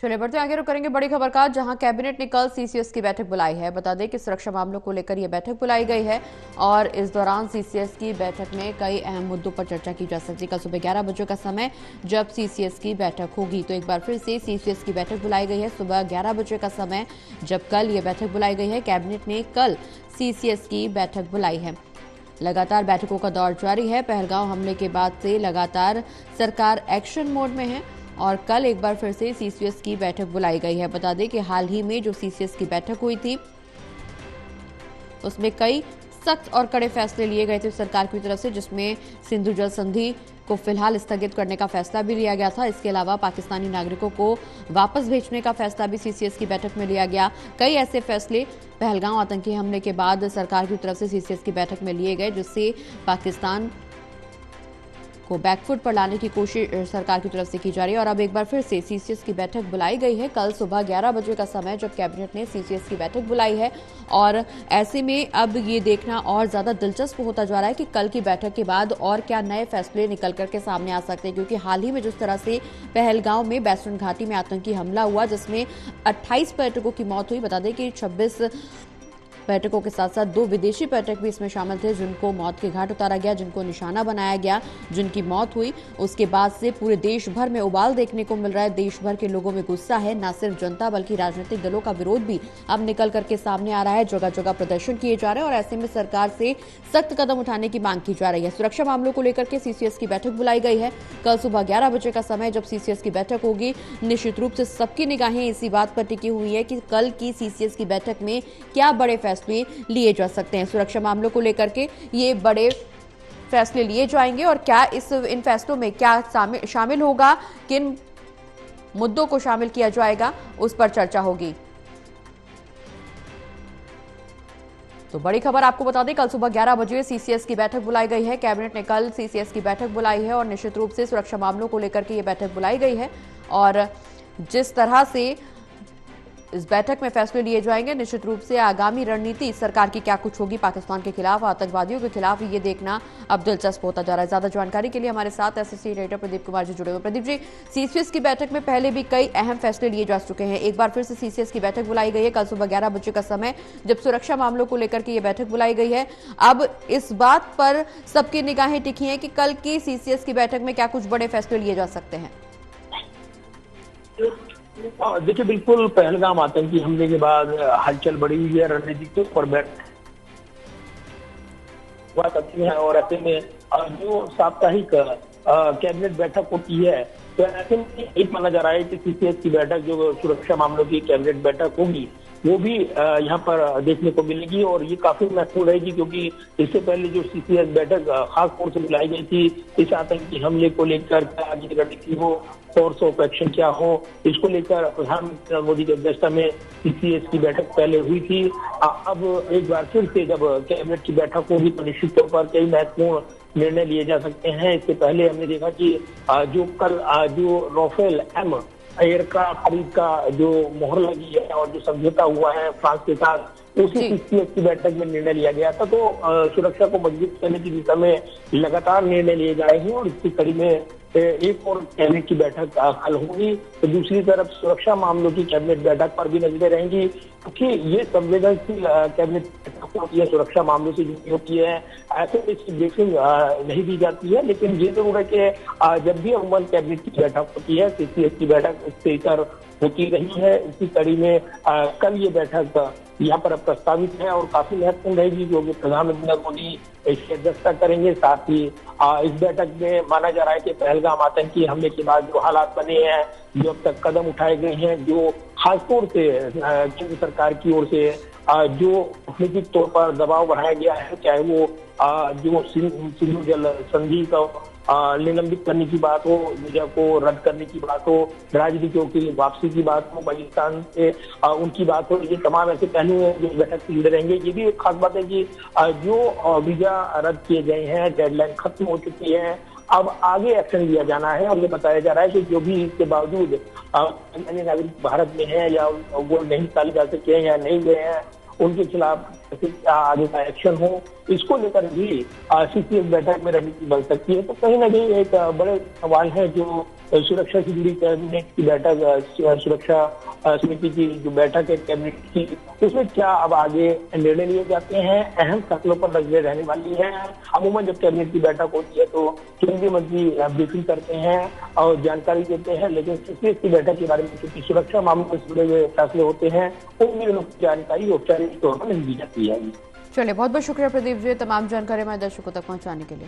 चलिए बढ़ते आगे रुक करेंगे बड़ी खबर का, जहां कैबिनेट ने कल सीसीएस की बैठक बुलाई है। बता दें कि सुरक्षा मामलों को लेकर यह बैठक बुलाई गई है और इस दौरान सीसीएस की बैठक में कई अहम मुद्दों पर चर्चा की जा सकती है। कल सुबह 11 बजे का समय जब सीसीएस की बैठक होगी, तो एक बार फिर से सीसीएस की बैठक बुलाई गई है। सुबह 11 बजे का समय जब कल ये बैठक बुलाई गई है, कैबिनेट ने कल सीसीएस की बैठक बुलाई है। लगातार बैठकों का दौर जारी है। पहलगांव हमले के बाद से लगातार सरकार एक्शन मोड में है और कल एक बार फिर से सीसीएस की बैठक बुलाई गई है। बता दें कि हाल ही में जो सीसीएस की बैठक हुई थी उसमें कई सख्त और कड़े फैसले लिए गए थे सरकार की तरफ से, जिसमें सिंधु जल संधि को फिलहाल स्थगित करने का फैसला भी लिया गया था। इसके अलावा पाकिस्तानी नागरिकों को वापस भेजने का फैसला भी सीसीएस की बैठक में लिया गया। कई ऐसे फैसले पहलगांव आतंकी हमले के बाद सरकार की तरफ से सीसीएस की बैठक में लिए गए, जिससे पाकिस्तान को बैकफुट पर लाने की कोशिश सरकार की तरफ से की जा रही है। और अब एक बार फिर से सीसीएस की बैठक बुलाई गई है कल सुबह 11 बजे का समय जब कैबिनेट ने सीसीएस की बैठक बुलाई है। और ऐसे में अब ये देखना और ज्यादा दिलचस्प होता जा रहा है कि कल की बैठक के बाद और क्या नए फैसले निकल करके सामने आ सकते हैं, क्योंकि हाल ही में जिस तरह से पहलगांव में बैसुन घाटी में आतंकी हमला हुआ जिसमें 28 पर्यटकों की मौत हुई। बता दें कि 26 पर्यटकों के साथ साथ 2 विदेशी पर्यटक भी इसमें शामिल थे, जिनको मौत के घाट उतारा गया, जिनको निशाना बनाया गया, जिनकी मौत हुई। उसके बाद से पूरे देश भर में उबाल देखने को मिल रहा है। देश भर के लोगों में गुस्सा है, न सिर्फ जनता बल्कि राजनीतिक दलों का विरोध भी अब निकल करके सामने आ रहा है। जगह जगह प्रदर्शन किए जा रहे हैं और ऐसे में सरकार से सख्त कदम उठाने की मांग की जा रही है। सुरक्षा मामलों को लेकर के सीसीएस की बैठक बुलाई गई है कल सुबह 11 बजे का समय जब सीसीएस की बैठक होगी। निश्चित रूप से सबकी निगाहें इसी बात पर टिकी हुई है कि कल की सीसीएस की बैठक में क्या बड़े फैसले लिए जा सकते हैं। सुरक्षा मामलों को लेकर के ये बड़े फैसले लिए जाएंगे और क्या इन फैसलों में क्या शामिल होगा, किन मुद्दों को शामिल किया जाएगा, उस पर चर्चा होगी। तो बड़ी खबर आपको बता दें, कल सुबह 11 बजे सीसीएस की बैठक बुलाई गई है। कैबिनेट ने कल सीसीएस की बैठक बुलाई है और निश्चित रूप से सुरक्षा मामलों को लेकर के ये बैठक बुलाई गई है और जिस तरह से इस बैठक में फैसले लिए जाएंगे, निश्चित रूप से आगामी रणनीति सरकार की क्या कुछ होगी पाकिस्तान के खिलाफ, आतंकवादियों के खिलाफ, ये देखना अब दिलचस्प होता जा रहा है। ज्यादा जानकारी के लिए हमारे साथ एसएससी एडिटर प्रदीप कुमार जी जुड़े हुए। प्रदीप जी, सीसीएस की बैठक में पहले भी कई अहम फैसले लिए जा चुके हैं, एक बार फिर से सीसीएस की बैठक बुलाई गई है कल सुबह 11 बजे का समय जब सुरक्षा मामलों को लेकर के ये बैठक बुलाई गई है। अब इस बात पर सबकी निगाहें टिकी हैं कि कल की सीसीएस की बैठक में क्या कुछ बड़े फैसले लिए जा सकते हैं। देखिए, बिल्कुल पहलगाम आतंकी हमले के बाद हलचल बढ़ी हुई है रणनीतिक तौर पर बात अच्छी है और ऐसे में जो साप्ताहिक कैबिनेट बैठक होती है तो ऐसे में एक माना जा रहा है कि सीसीएस की बैठक जो सुरक्षा मामलों की कैबिनेट बैठक होगी वो भी यहाँ पर देखने को मिलेगी और ये काफी महत्वपूर्ण रहेगी, क्योंकि इससे पहले जो सीसीएस बैठक खास तौर से बुलाई गई थी इस आतंकी हमले को लेकर क्या आगे रणनीति हो, फोर्स ऑफ एक्शन क्या हो, इसको लेकर प्रधानमंत्री मोदी की अध्यक्षता में सीसीएस की बैठक पहले हुई थी। अब एक बार फिर से जब कैबिनेट की बैठक होगी तो निश्चित तौर पर कई महत्वपूर्ण निर्णय लिए जा सकते हैं। इससे पहले हमने देखा कि जो कल जो राफेल एम एयरक्राफ्ट खरीद का जो मोहर लगी है और जो समझौता हुआ है फ्रांस के साथ, उसी सीसीएस की बैठक में निर्णय लिया गया था। तो सुरक्षा को मजबूत करने की दिशा में लगातार निर्णय लिए जा रहे हैं और इसकी कड़ी में एक और कैबिनेट की बैठक कल होगी। तो दूसरी तरफ सुरक्षा मामलों की कैबिनेट बैठक पर भी नजरें रहेंगी, क्योंकि ये संवेदनशील कैबिनेट बैठक होती है, सुरक्षा मामलों से जुड़ी होती है, ऐसे में इसकी ब्रीफिंग नहीं दी जाती है। लेकिन ये जरूर है कि जब भी अमूमन कैबिनेट की बैठक होती है, सीसीएस की बैठक इससे इतर होती रही है। इसी कड़ी में कल ये बैठक यहाँ पर प्रस्तावित है और काफी महत्वपूर्ण रहेगी, क्योंकि प्रधानमंत्री नरेंद्र मोदी इसकी अध्यक्षता करेंगे। साथ ही इस बैठक में माना जा रहा है कि पहलगाम आतंकी हमले के बाद जो हालात बने हैं, जो अब तक कदम उठाए गए हैं, जो खासतौर से केंद्र सरकार की ओर से जो कूटनीतिक तौर पर दबाव बढ़ाया गया है, चाहे वो जो सिंधु जल संधि का निलंबित करने की बात हो, वीजा को रद्द करने की बात हो, राजनीतियों की वापसी की बात हो, पाकिस्तान से उनकी बात हो, ये तमाम ऐसे पहलू हैं जो बैठक से जुड़े रहेंगे। ये भी एक खास बात है कि जो वीजा रद्द किए गए हैं, डेडलाइन खत्म हो चुकी है, अब आगे एक्शन लिया जाना है और ये बताया जा रहा है कि जो भी इसके बावजूद अन्य नागरिक भारत में है या वो नहीं निकाले जा सके या नहीं गए हैं, उनके खिलाफ आगे का एक्शन हो, इसको लेकर भी सीसीएस बैठक में रणनीति बन सकती है। तो कहीं ना कहीं एक बड़े सवाल है जो सुरक्षा से जुड़ी कैबिनेट की बैठक, सुरक्षा समिति की जो बैठक है कैबिनेट की, उसमें क्या अब आगे निर्णय लिए जाते हैं, अहम फैसलों पर नजरें रहने वाली है। अमूमन जब कैबिनेट की बैठक होती है तो केंद्रीय मंत्री ब्रीफिंग करते हैं और जानकारी देते हैं, लेकिन सीसीएस की बैठक के बारे में क्योंकि सुरक्षा मामलों से जुड़े हुए फैसले होते हैं, उनमें जानकारी औपचारिक तौर पर नहीं दी जाती है। चलिए, बहुत बहुत शुक्रिया प्रदीप जी, तमाम जानकारी हमारे दर्शकों तक पहुंचाने के लिए।